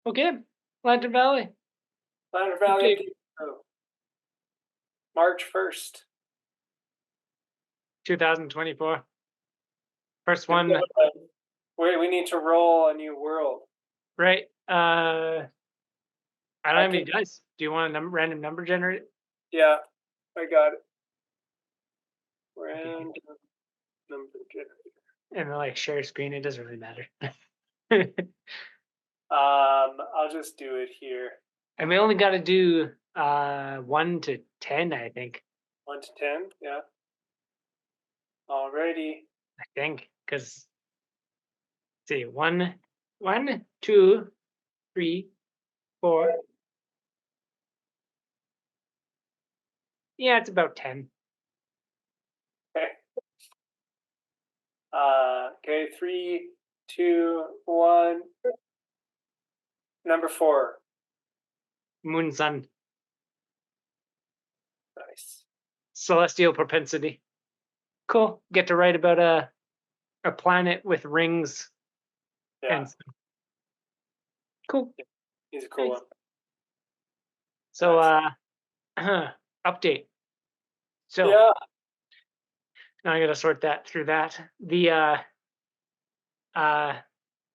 Okay, Lantern Valley. Lander Valley, Update oh, March 1st. 2024. First Good one, one. We need to roll a new world. right? I don't I have can, any dice. Do you want a random number generator? yeah, I got it. Okay. Random number generator. And then like share screen, it doesn't really matter. I'll just do it here. And we only got to do 1 to 10, I think. 1 to 10, yeah. Alrighty. I think because see, one, 2, 3, 4. Yeah, it's about 10. Okay. Okay, 3, 2, 1. Number 4. Moon, sun, Nice. celestial propensity. Cool. Get to write about a planet with rings Yeah, and cool. he's a cool one. Nice. So Nice. update. So Yeah, now I gotta sort that through that. Uh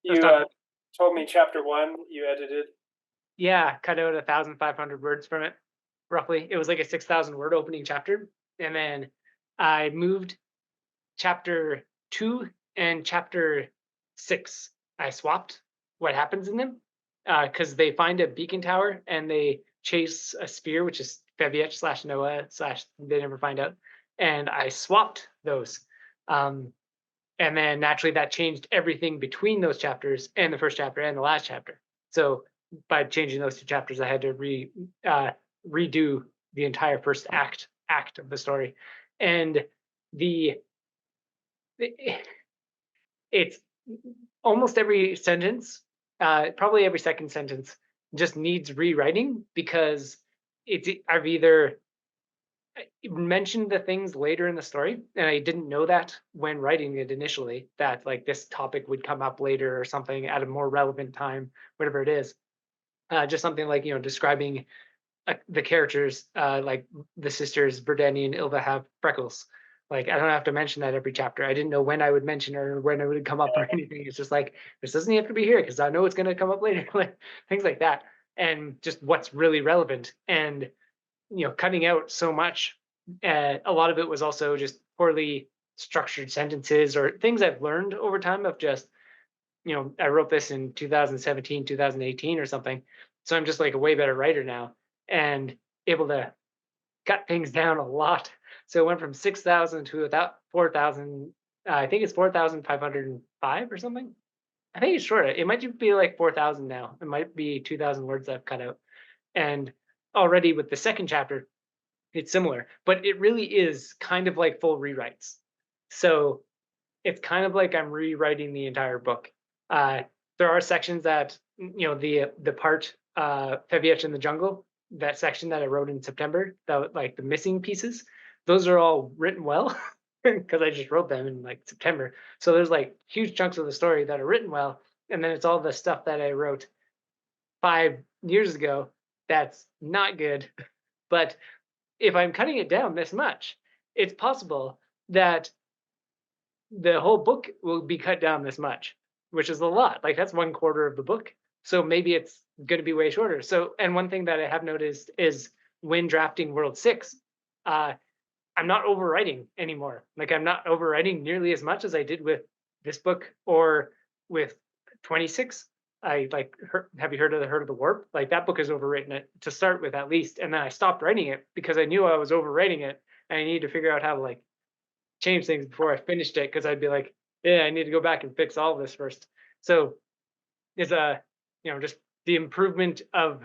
let's you talk told me chapter 1 you edited. yeah, cut out 1,500 words from it, roughly. It was like a 6,000 word opening chapter. And then I moved chapter 2 and chapter 6. I swapped what happens in them. Because they find a beacon tower and they chase a spear, which is Fevietch slash Noah slash they never find out. And I swapped those. Um, and then naturally that changed everything between those chapters and the first chapter and the last chapter. So by changing those 2 chapters, I had to redo the entire first act of the story. And the it's almost every sentence, probably every second sentence, just needs rewriting because I've either mentioned the things later in the story, and I didn't know that when writing it initially, that like this topic would come up later or something at a more relevant time, whatever it is. Just something like describing the characters, like the sisters Verdani and Ilva have freckles. Like I don't have to mention that every chapter. I didn't know when I would mention it or when it would come up or anything. It's just like this doesn't have to be here because I know it's going to come up later, like things like that, and just what's really relevant. And cutting out so much. A lot of it was also just poorly structured sentences or things I've learned over time of just I wrote this in 2017, 2018 or something. So I'm just like a way better writer now and able to cut things down a lot. So it went from 6,000 to about 4,000. I think it's 4,505 or something. I think it's shorter. It might be like 4,000 now. It might be 2,000 words I've cut out. And already with the second chapter, it's similar, but it really is kind of like full rewrites. So it's kind of like I'm rewriting the entire book. Uh, there are sections that the part Fevietch in the jungle, that section that I wrote in September, that like the missing pieces, those are all written well because I just wrote them in like September. So there's like huge chunks of the story that are written well, and then it's all the stuff that I wrote 5 years ago that's not good. But if I'm cutting it down this much, it's possible that the whole book will be cut down this much, which is a lot. Like that's 1/4 of the book. So maybe it's going to be way shorter. So, and one thing that I have noticed is when drafting World 6, uh, I'm not overwriting anymore. Like I'm not overwriting nearly as much as I did with this book or with 26. I like have you heard of the Herd of the Warp? Like that book is overwritten it to start with at least, and then I stopped writing it because I knew I was overwriting it, and I needed to figure out how to like change things before I finished it because I'd be like, yeah, I need to go back and fix all of this first. So it's a just the improvement of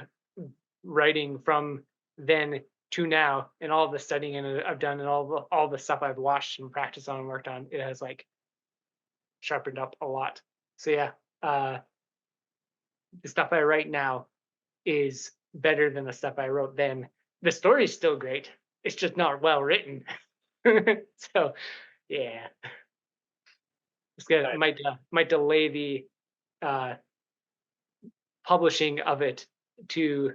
writing from then to now and all the studying and I've done and all the stuff I've watched and practiced on and worked on, it has like sharpened up a lot. So yeah, uh, the stuff I write now is better than the stuff I wrote then. The story's still great. It's just not well written. So yeah, it's gonna Nice. might delay the uh, publishing of it to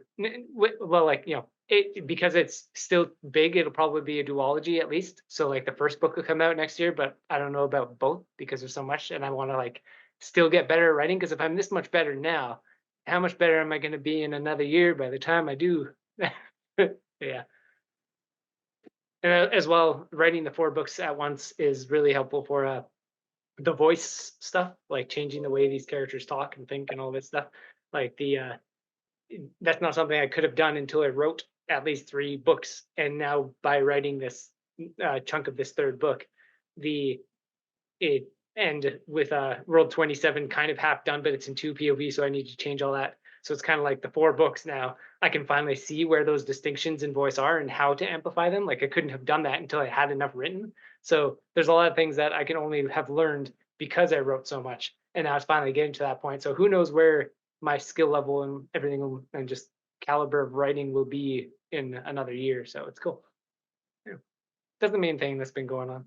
well, like, it, because it's still big, it'll probably be a duology at least. So like the first book will come out next year, but I don't know about both because there's so much, and I want to like still get better at writing. Because if I'm this much better now, how much better am I going to be in another year by the time I do? Yeah. And as well, writing the 4 books at once is really helpful for the voice stuff, like changing the way these characters talk and think and all this stuff. Like that's not something I could have done until I wrote at least 3 books. And now by writing this chunk of this 3rd book, the it and with World 27 kind of half done, but it's in 2 POV, so I need to change all that. So it's kind of like the 4 books now. I can finally see where those distinctions in voice are and how to amplify them. Like I couldn't have done that until I had enough written. So there's a lot of things that I can only have learned because I wrote so much. And now it's finally getting to that point. So who knows where my skill level and everything and just caliber of writing will be in another year. So it's cool. Yeah. That's the main thing that's been going on.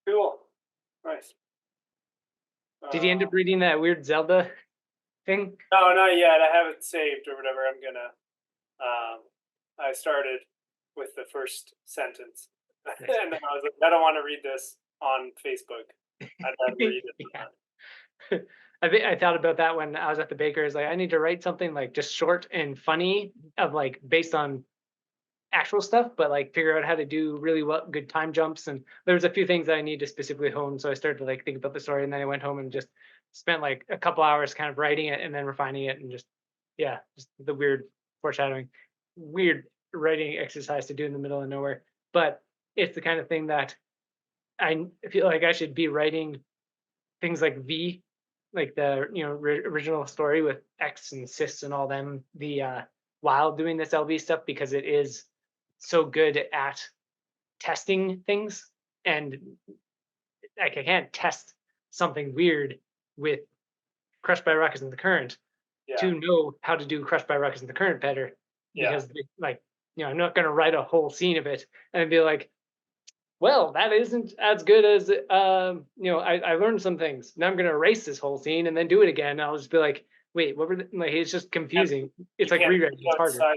Cool. Nice. Did you end up reading that weird Zelda thing? No, not yet. I have it saved or whatever. I'm gonna. I started with the first sentence, and then I was like, I don't want to read this on Facebook. I'd rather read it. Yeah. I thought about that when I was at the baker's. Like, I need to write something like just short and funny, of like based on actual stuff, but like figure out how to do really good time jumps. And there was a few things that I need to specifically hone. So I started to like think about the story, and then I went home and just spent like a couple hours kind of writing it and then refining it, and just the weird foreshadowing, weird writing exercise to do in the middle of nowhere. But it's the kind of thing that I feel like I should be writing things like V, like the original story with X and Sis and all them, while doing this LV stuff, because it is so good at testing things. And like I can't test something weird with Crushed by Ruckus and the Current to know how to do Crushed by Ruckus and the Current better, because like I'm not going to write a whole scene of it and be like, well, that isn't as good as I learned some things. Now I'm going to erase this whole scene and then do it again. I'll just be like, wait, what were like? It's just confusing. It's like rewriting. It's harder.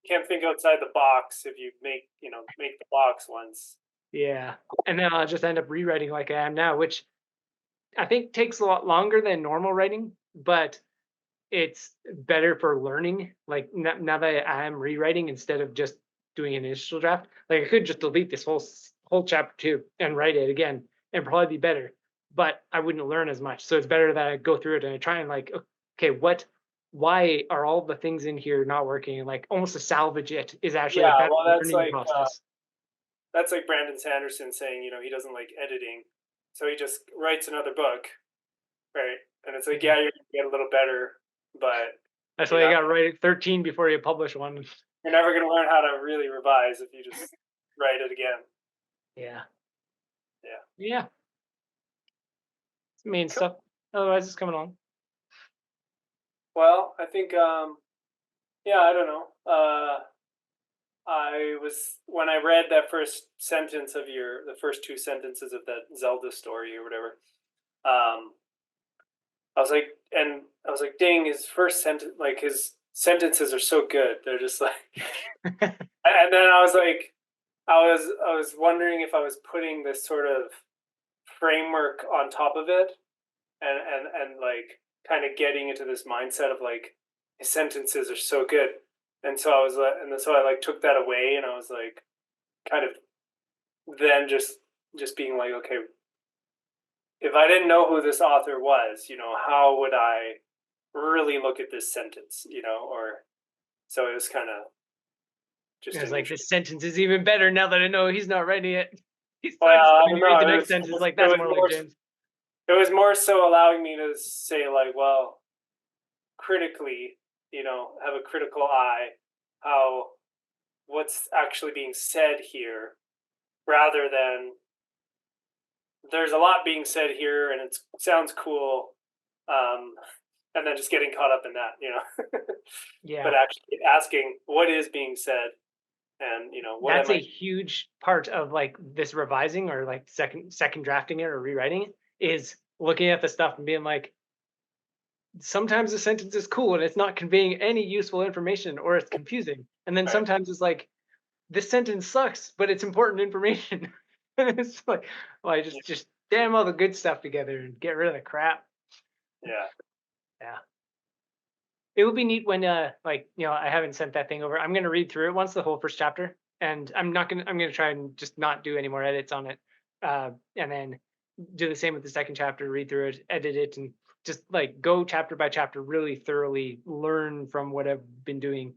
Can't think outside the box if you make the box once. Yeah, and then I'll just end up rewriting like I am now, which I think takes a lot longer than normal writing, but it's better for learning. Like now that I am rewriting instead of just doing an initial draft, like I could just delete this whole chapter 2 and write it again and probably be better, but I wouldn't learn as much. So it's better that I go through it and I try and like, okay, why are all the things in here not working? And like almost to salvage it is actually a better learning process. That's like Brandon Sanderson saying, he doesn't like editing, so he just writes another book, right? And it's like, yeah, you're gonna get a little better, but that's why you got to write 13 before you publish one. You're never gonna learn how to really revise if you just write it again. Yeah. Yeah. It's the main stuff. Otherwise, it's coming on. Well, I think, I don't know. When I read that first sentence of the first 2 sentences of that Zelda story or whatever, I was like, dang, his first sentence, like his sentences are so good. They're just like, and then I was like, I was wondering if I was putting this sort of framework on top of it, and like kind of getting into this mindset of like his sentences are so good, and so I was so I like took that away, and I was like, kind of then just being like, okay, if I didn't know who this author was, how would I really look at this sentence, or so it was kind of just. It's like this sentence is even better now that I know he's not writing it. He's I don't know. the next sentence like that's more like James. It was more so allowing me to say like, well, critically, have a critical eye, what's actually being said here, rather than there's a lot being said here and it sounds cool, and then just getting caught up in that, Yeah. But actually asking what is being said, and that's a huge part of like this revising or like second drafting it or rewriting it, is looking at the stuff and being like, sometimes the sentence is cool and it's not conveying any useful information or it's confusing. And then Right. sometimes it's like, this sentence sucks, but it's important information. And it's like, well, I Yeah. just damn all the good stuff together and get rid of the crap. Yeah. Yeah. It would be neat when like, I haven't sent that thing over. I'm gonna read through it once, the whole first chapter. And I'm gonna try and just not do any more edits on it. And then do the same with the second chapter, read through it, edit it, and just like go chapter by chapter, really thoroughly learn from what I've been doing.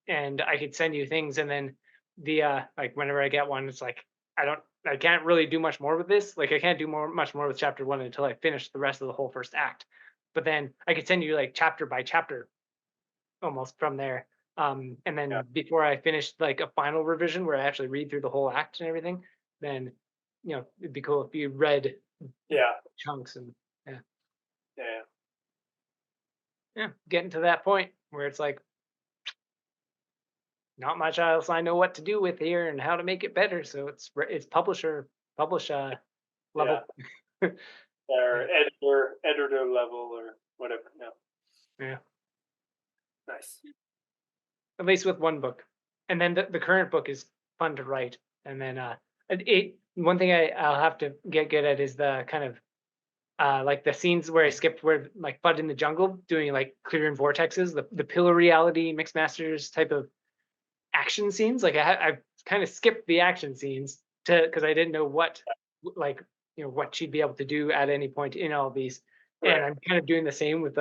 And I could send you things, and then the like whenever I get one, it's like I can't really do much more with this. Like I can't do much more with chapter one until I finish the rest of the whole first act. But then I could send you like chapter by chapter almost from there. And Yeah. then before I finish like a final revision where I actually read through the whole act and everything, then it'd be cool if you read Yeah. chunks and yeah, Yeah. yeah, getting to that point where it's like not much else I know what to do with here and how to make it better. So it's publish Yeah. level. Or Yeah, editor level or whatever. Yeah. yeah. Nice. At least with one book, and then the current book is fun to write. And then one thing I'll have to get good at is the kind of like the scenes where I skipped, where like Bud in the Jungle doing like clearing vortexes, the pillar reality mixed masters type of action scenes. Like I kind of skipped the action scenes to because I didn't know what like what she'd be able to do at any point in all these. And Right. I'm kind of doing the same with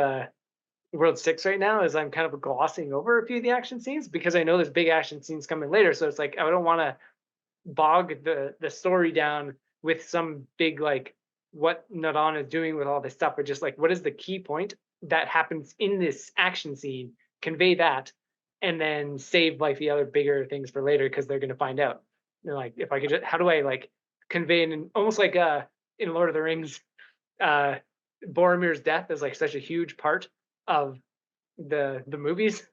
World Six right now. Is I'm kind of glossing over a few of the action scenes because I know there's big action scenes coming later. So it's like I don't want to bog the story down with some big like what Nadon is doing with all this stuff, but just like what is the key point that happens in this action scene, convey that, and then save like the other bigger things for later because they're gonna find out. Like if I could just how do I like convey in almost like in Lord of the Rings, uh Boromir's death is like such a huge part of the movies,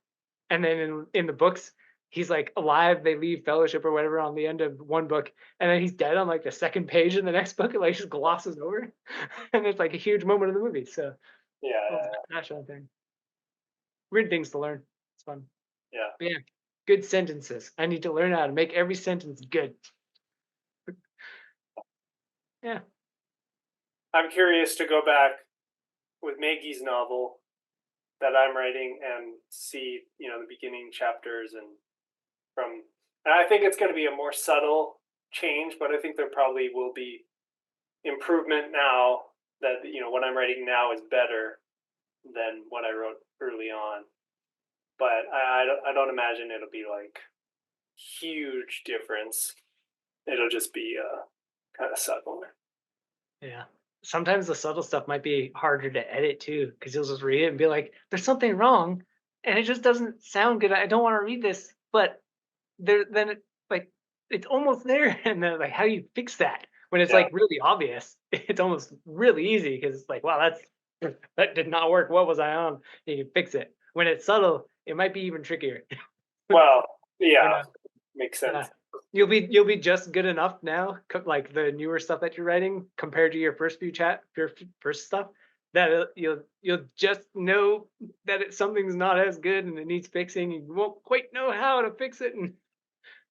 and then in the books he's like alive, they leave fellowship or whatever on the end of one book, and then he's dead on like the second page in the next book. It like just glosses over. And it's like a huge moment of the movie. So Yeah. well, Yeah. that kind of thing, weird things to learn. It's fun. Yeah. But yeah, good sentences. I need to learn how to make every sentence good. Yeah. I'm curious to go back with Maggie's novel that I'm writing and see, the beginning chapters and I think it's going to be a more subtle change, but I think there probably will be improvement now that, what I'm writing now is better than what I wrote early on. But I don't imagine it'll be like huge difference. It'll just be kind of subtle. Yeah. Sometimes the subtle stuff might be harder to edit too, because you'll just read it and be like, "There's something wrong," and it just doesn't sound good. I don't want to read this, but then like it's almost there, and then like how do you fix that when it's Yeah. like really obvious? It's almost really easy because it's like, wow, that did not work. What was I on? You can fix it. When it's subtle, it might be even trickier. Well, Who yeah, knows? makes Yeah. sense. You'll be just good enough now, like the newer stuff that you're writing compared to your first first stuff, that you'll just know that something's not as good and it needs fixing. You won't quite know how to fix it, and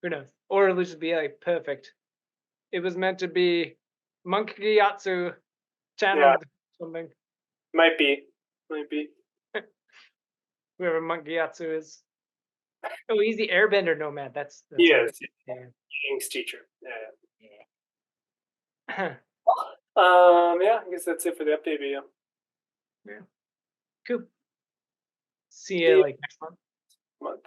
who knows? Or it'll just be like perfect. It was meant to be Monkey Yatsu Yeah, channeled something. might be, might be. Whoever Monkey Yatsu is. Oh, he's the Airbender nomad. He That's right. is Yeah. King's teacher. Yeah. Yeah. Yeah. I guess that's it for the update video. Yeah. Cool. See See you you like next month. next month.